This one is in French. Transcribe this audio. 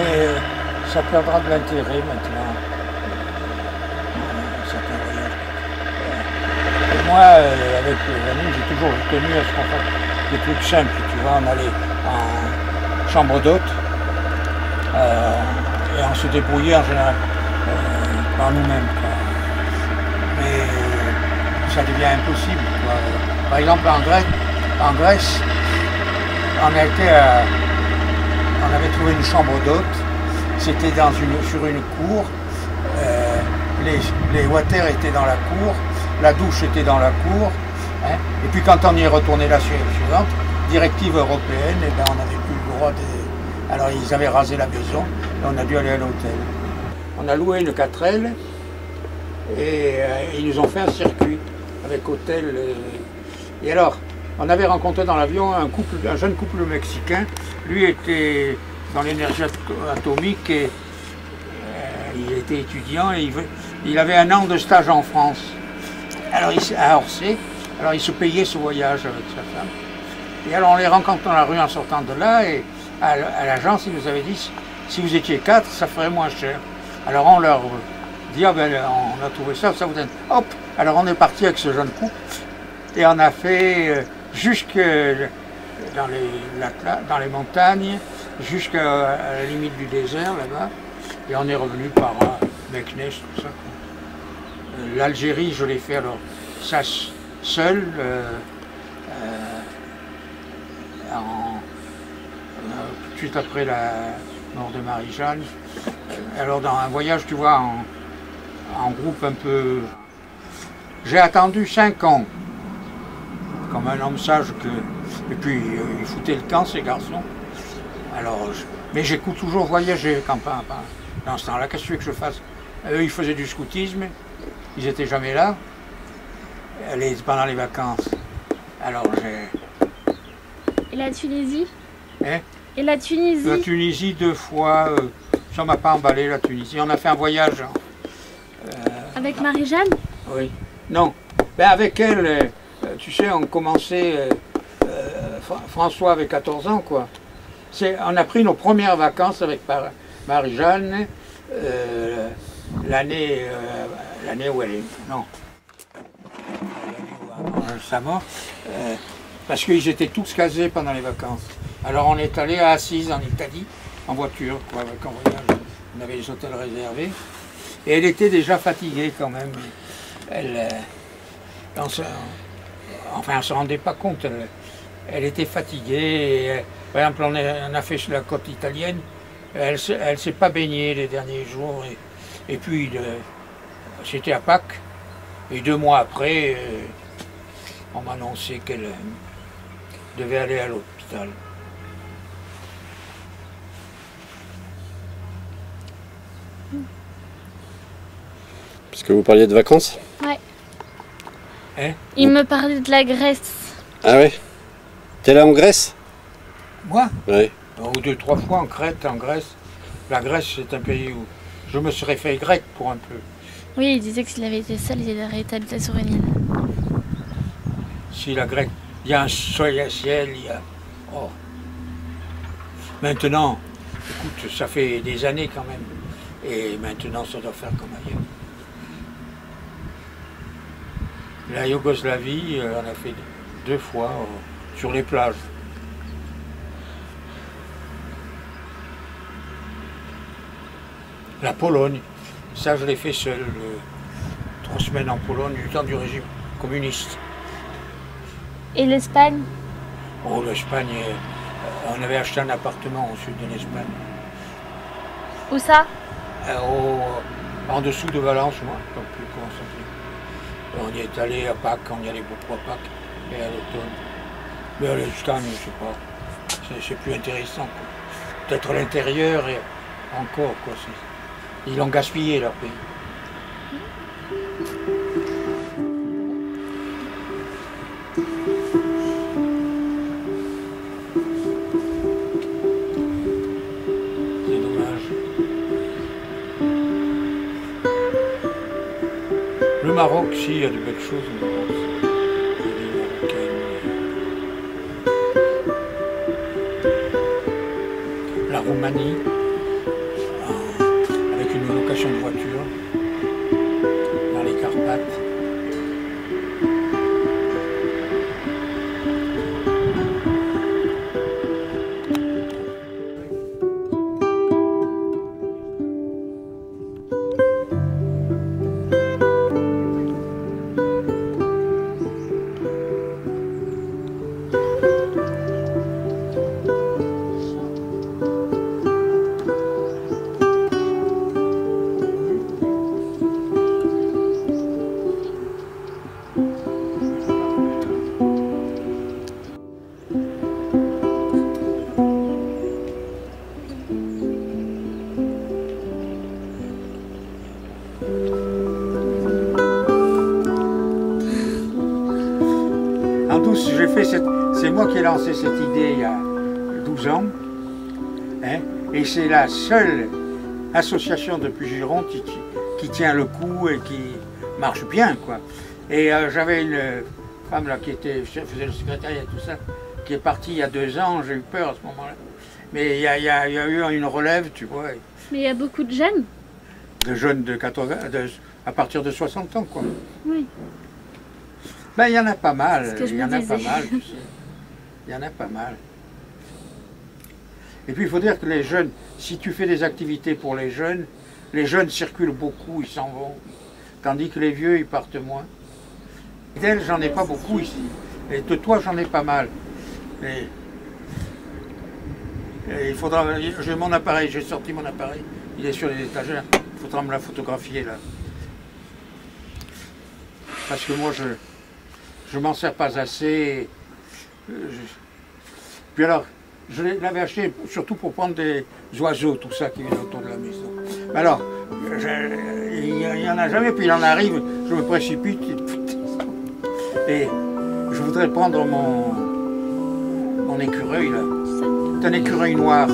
Mais ça perdra de l'intérêt maintenant. Certains voyages. Et moi, avec les amis, j'ai toujours tenu à ce qu'on fasse des trucs simples. Tu vois, on allait en chambre d'hôte et on se débrouillait en général par nous-mêmes. Mais ça devient impossible, quoi. Par exemple, en Grèce, on avait trouvé une chambre d'hôte. C'était sur une cour. Les water étaient dans la cour, la douche était dans la cour. Hein. Et puis quand on y est retourné la suivante, directive européenne, et ben on n'avait plus le droit de... Alors ils avaient rasé la maison et on a dû aller à l'hôtel. On a loué une 4L et ils nous ont fait un circuit avec hôtel. Et alors, on avait rencontré dans l'avion un jeune couple mexicain. Lui était dans l'énergie atomique et il était étudiant et il avait 1 an de stage en France. Alors à Orsay. Alors il se payait ce voyage avec sa femme. Et alors on les rencontre dans la rue en sortant de là et à l'agence ils nous avaient dit si vous étiez 4 ça ferait moins cher. Alors on leur dit ah ben on a trouvé ça vous aide. Hop. Alors on est parti avec ce jeune couple et on a fait jusque dans les montagnes, jusqu'à la limite du désert là-bas. Et on est revenu par Meknès, tout ça. L'Algérie, je l'ai fait alors ça seul, tout de suite après la mort de Marie-Jeanne. Alors dans un voyage, tu vois, en groupe un peu... J'ai attendu 5 ans, comme un homme sage que... Et puis ils foutaient le camp, ces garçons. Alors, mais j'écoute toujours voyager quand dans ce temps-là. Qu'est-ce que tu veux que je fasse? Eux, ils faisaient du scoutisme, ils n'étaient jamais là, pendant les vacances. Alors j'ai... Et la Tunisie? Hein? Et la Tunisie? La Tunisie 2 fois, ça m'a pas emballé la Tunisie. On a fait un voyage. Avec Marie-Jeanne? Oui. Non. Ben avec elle, tu sais, on commençait... François avait 14 ans, quoi. On a pris nos premières vacances avec Marie-Jeanne l'année où elle est... Non. Sa mort. Parce qu'ils étaient tous casés pendant les vacances. Alors on est allé à Assise, en Italie, en voiture, quoi, avec un voyage. On avait les hôtels réservés. Et elle était déjà fatiguée quand même. On ne se rendait pas compte. Elle était fatiguée. Et, par exemple, on a fait sur la côte italienne. Elle ne s'est pas baignée les derniers jours. Et puis, c'était à Pâques. Et 2 mois après, on m'a annoncé qu'elle devait aller à l'hôpital. Parce que vous parliez de vacances? Ouais. Hein? Il me parlait de la Grèce. Ah ouais? T'es allé en Grèce? Moi? Oui. 2, 3 fois en Crète, en Grèce. La Grèce, c'est un pays où je me serais fait grec pour un peu. Oui, il disait que s'il avait été seul, il aurait été habité sur une île. Si la Grèce, il y a un soleil à ciel, il y a... Oh. Maintenant, écoute, ça fait des années quand même. Et maintenant, ça doit faire comme ailleurs. La Yougoslavie, on a fait 2 fois sur les plages. La Pologne, ça je l'ai fait seul, 3 semaines en Pologne, du temps du régime communiste. Et l'Espagne? Oh, l'Espagne, on avait acheté un appartement au sud de l'Espagne. Où ça? En dessous de Valence, moi, je ne sais plus comment ça s'appelle. On y est allé à Pâques, on y allait beaucoup à Pâques et à l'automne. Mais à l'Espagne, je sais pas, c'est plus intéressant. Peut-être l'intérieur et encore, quoi. Ils l'ont gaspillé, leur pays. C'est dommage. Le Maroc, si, il y a de belles choses au Maroc. Il y a des Marocaines. La Roumanie. avec une location de voiture dans les Carpates. En douce, c'est moi qui ai lancé cette idée il y a 12 ans, hein, et c'est la seule association depuis Gironde qui tient le coup et qui marche bien, quoi. Et j'avais une femme là qui faisait le secrétariat et tout ça, qui est partie il y a 2 ans. J'ai eu peur à ce moment-là, mais il y a eu une relève, tu vois. Mais il y a beaucoup de jeunes. De jeunes de 80, à partir de 60 ans, quoi. Oui. Ben, il y en a pas mal, Il y en a pas mal, tu sais. Il y en a pas mal. Et puis il faut dire que les jeunes, si tu fais des activités pour les jeunes circulent beaucoup, ils s'en vont. Tandis que les vieux, ils partent moins. D'elle, j'en ai pas beaucoup ici. Et de toi, j'en ai pas mal. Et il faudra. J'ai mon appareil, j'ai sorti mon appareil. Il est sur les étagères. Il faudra me la photographier là. Parce que moi, je m'en sers pas assez. Puis alors, je l'avais acheté surtout pour prendre des oiseaux, tout ça qui vient autour de la maison. Mais alors, il n'y en a jamais, puis il en arrive, je me précipite. Et je voudrais prendre mon écureuil là. C'est un écureuil noir.